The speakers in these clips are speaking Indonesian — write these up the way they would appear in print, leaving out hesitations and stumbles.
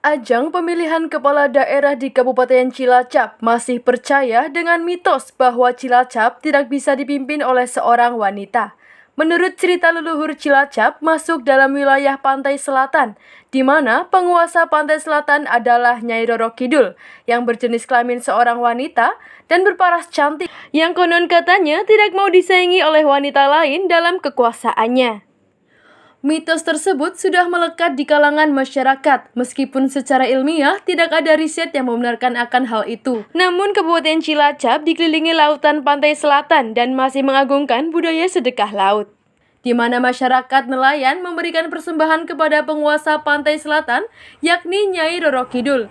Ajang pemilihan kepala daerah di Kabupaten Cilacap masih percaya dengan mitos bahwa Cilacap tidak bisa dipimpin oleh seorang wanita. Menurut cerita leluhur, Cilacap masuk dalam wilayah pantai selatan, di mana penguasa pantai selatan adalah Nyai Roro Kidul, yang berjenis kelamin seorang wanita dan berparas cantik, yang konon katanya tidak mau disaingi oleh wanita lain dalam kekuasaannya. Mitos tersebut sudah melekat di kalangan masyarakat, meskipun secara ilmiah tidak ada riset yang membenarkan akan hal itu. Namun Kabupaten Cilacap dikelilingi lautan pantai selatan dan masih mengagungkan budaya sedekah laut, di mana masyarakat nelayan memberikan persembahan kepada penguasa pantai selatan, yakni Nyai Roro Kidul.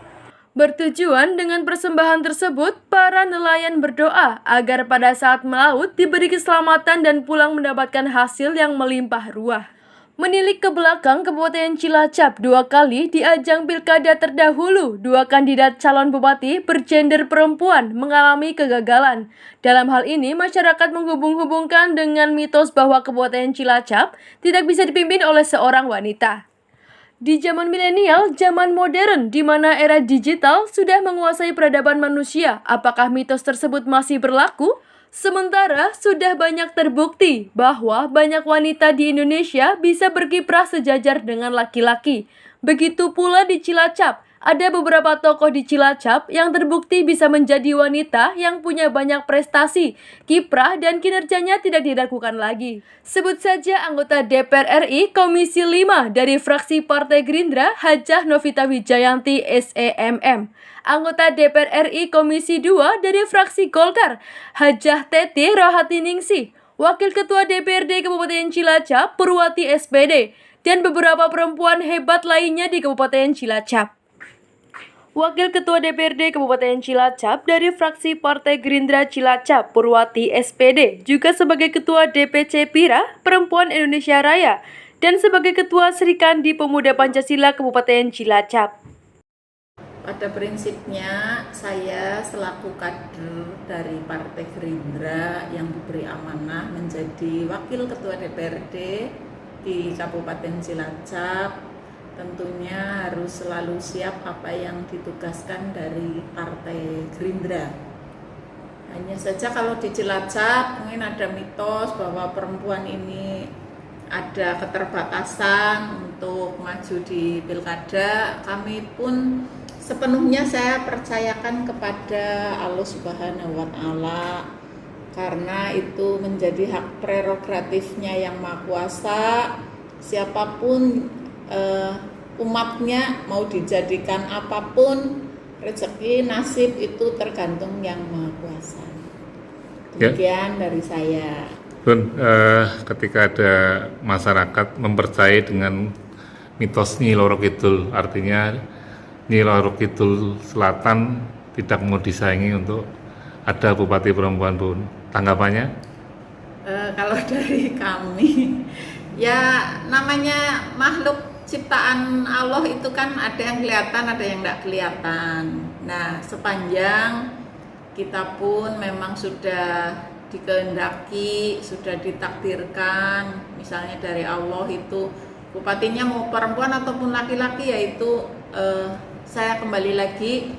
Bertujuan dengan persembahan tersebut, para nelayan berdoa agar pada saat melaut diberi keselamatan dan pulang mendapatkan hasil yang melimpah ruah. Menilik ke belakang, Kabupaten Cilacap 2 kali di ajang pilkada terdahulu, 2 kandidat calon bupati bergender perempuan mengalami kegagalan. Dalam hal ini, masyarakat menghubung-hubungkan dengan mitos bahwa Kabupaten Cilacap tidak bisa dipimpin oleh seorang wanita. Di zaman milenial, zaman modern, di mana era digital sudah menguasai peradaban manusia, apakah mitos tersebut masih berlaku? Sementara sudah banyak terbukti bahwa banyak wanita di Indonesia bisa berkiprah sejajar dengan laki-laki. Begitu pula di Cilacap. Ada beberapa tokoh di Cilacap yang terbukti bisa menjadi wanita yang punya banyak prestasi, kiprah, dan kinerjanya tidak diragukan lagi. Sebut saja anggota DPR RI Komisi 5 dari fraksi Partai Gerindra, Hajah Novita Wijayanti SEMM. Anggota DPR RI Komisi 2 dari fraksi Golkar, Hajah Teti Rohatiningsih. Wakil Ketua DPRD Kabupaten Cilacap, Purwati SPD, dan beberapa perempuan hebat lainnya di Kabupaten Cilacap. Wakil Ketua DPRD Kabupaten Cilacap dari fraksi Partai Gerindra Cilacap, Purwati SPD, juga sebagai Ketua DPC PIRA Perempuan Indonesia Raya, dan sebagai Ketua Serikandi Pemuda Pancasila Kabupaten Cilacap. Pada prinsipnya, saya selaku kader dari Partai Gerindra yang diberi amanah menjadi Wakil Ketua DPRD di Kabupaten Cilacap, tentunya harus selalu siap apa yang ditugaskan dari Partai Gerindra. Hanya saja kalau di Cilacap mungkin ada mitos bahwa perempuan ini ada keterbatasan untuk maju di pilkada. Kami pun sepenuhnya saya percayakan kepada Allah Subhanahu wa Ta'ala, karena itu menjadi hak prerogatifnya yang Maha Kuasa. Siapapun umatnya mau dijadikan apapun, rezeki nasib itu tergantung yang Maha Kuasa. Demikian dari saya. Bun, ketika ada masyarakat mempercayai dengan mitos Nyi Roro Kidul, artinya Nyi Roro Kidul Selatan tidak mau disaingi untuk ada bupati perempuan, Bun. Tanggapannya? Kalau dari kami, ya namanya makhluk ciptaan Allah itu kan ada yang kelihatan, ada yang tidak kelihatan. Nah, sepanjang kita pun memang sudah dikehendaki, sudah ditakdirkan, misalnya dari Allah itu bupatinya mau perempuan ataupun laki-laki, yaitu saya kembali lagi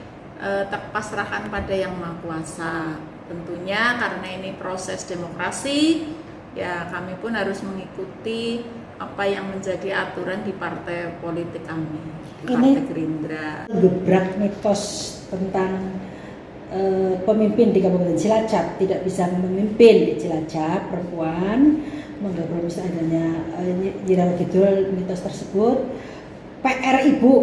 terpasrahkan pada yang Maha Kuasa. Tentunya karena ini proses demokrasi, ya kami pun harus mengikuti apa yang menjadi aturan di partai politik kami, di Partai Gerindra. Gebrak mitos tentang pemimpin di Kabupaten Cilacap tidak bisa memimpin di Cilacap perempuan, menggebrak adanya Nyi Roro Kidul, mitos tersebut. PR Ibu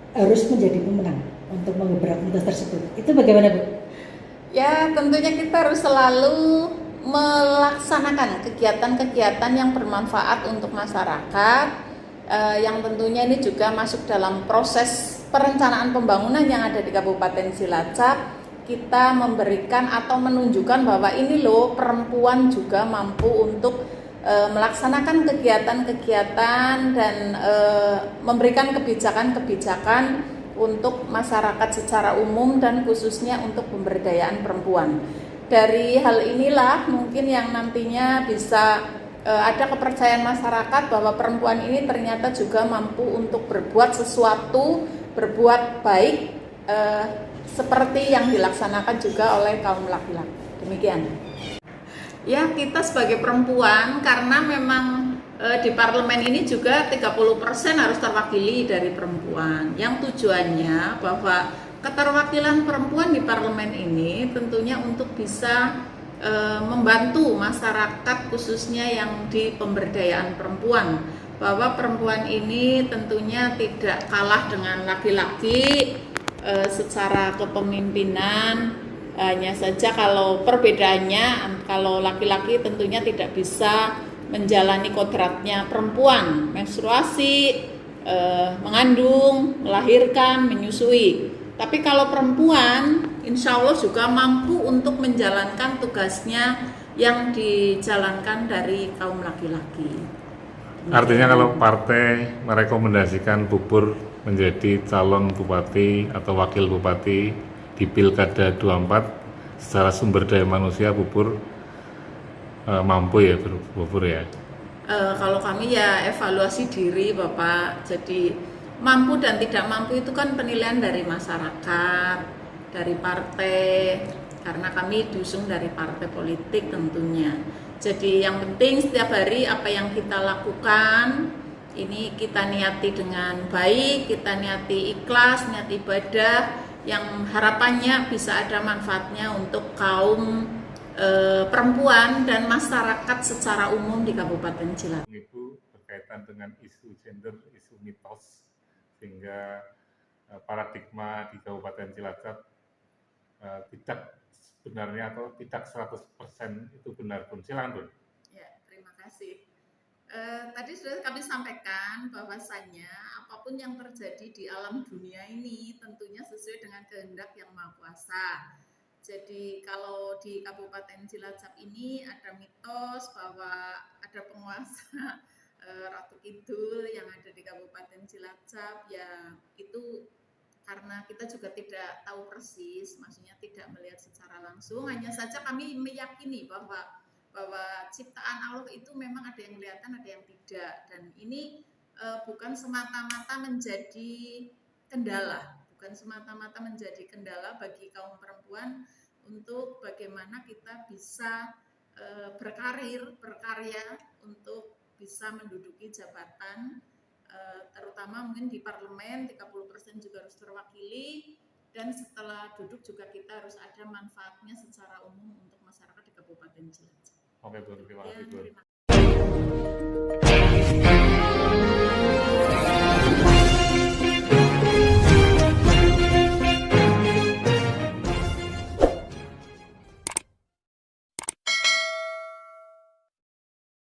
harus menjadi pemenang untuk menggebrak mitos tersebut. Itu bagaimana, Bu? Ya, tentunya kita harus selalu melaksanakan kegiatan-kegiatan yang bermanfaat untuk masyarakat, yang tentunya ini juga masuk dalam proses perencanaan pembangunan yang ada di Kabupaten Cilacap. Kita memberikan atau menunjukkan bahwa ini loh, perempuan juga mampu untuk melaksanakan kegiatan-kegiatan dan memberikan kebijakan-kebijakan untuk masyarakat secara umum dan khususnya untuk pemberdayaan perempuan. Dari hal inilah mungkin yang nantinya bisa ada kepercayaan masyarakat bahwa perempuan ini ternyata juga mampu untuk berbuat sesuatu berbuat baik seperti yang dilaksanakan juga oleh kaum laki-laki. Demikian. Ya, kita sebagai perempuan karena memang di parlemen ini juga 30% harus terwakili dari perempuan. Yang tujuannya bahwa keterwakilan perempuan di parlemen ini tentunya untuk bisa membantu masyarakat khususnya yang di pemberdayaan perempuan, bahwa perempuan ini tentunya tidak kalah dengan laki-laki secara kepemimpinan. Hanya saja kalau perbedaannya, kalau laki-laki tentunya tidak bisa menjalani kodratnya perempuan, menstruasi, mengandung, melahirkan, menyusui. Tapi kalau perempuan, insya Allah juga mampu untuk menjalankan tugasnya yang dijalankan dari kaum laki-laki. Artinya kalau partai merekomendasikan Bu Pur menjadi calon bupati atau wakil bupati di Pilkada 24, secara sumber daya manusia Bu Pur mampu ya Bu Pur ya? Kalau kami ya evaluasi diri Bapak, jadi mampu dan tidak mampu itu kan penilaian dari masyarakat, dari partai, karena kami diusung dari partai politik tentunya. Jadi yang penting setiap hari apa yang kita lakukan, ini kita niati dengan baik, kita niati ikhlas, niati ibadah, yang harapannya bisa ada manfaatnya untuk kaum perempuan dan masyarakat secara umum di Kabupaten Cilacap. Ibu berkaitan dengan isu gender, isu mitos, sehingga paradigma di Kabupaten Cilacap tidak sebenarnya atau tidak 100% itu benar pun. Silakan Bun. Ya, terima kasih. Tadi sudah kami sampaikan bahwasannya apapun yang terjadi di alam dunia ini tentunya sesuai dengan kehendak Yang Maha Kuasa. Jadi kalau di Kabupaten Cilacap ini ada mitos bahwa ada penguasa Ratu Kidul yang ada di Kabupaten Cilacap, ya itu karena kita juga tidak tahu persis, maksudnya tidak melihat secara langsung, hanya saja kami meyakini bahwa ciptaan Allah itu memang ada yang kelihatan, ada yang tidak, dan ini bukan semata-mata menjadi kendala, bagi kaum perempuan untuk bagaimana kita bisa berkarya untuk bisa menduduki jabatan, terutama mungkin di parlemen 30% juga harus terwakili, dan setelah duduk juga kita harus ada manfaatnya secara umum untuk masyarakat di Kabupaten Cilacap. Oke, Bu, terima kasih, Bu. Terima kasih.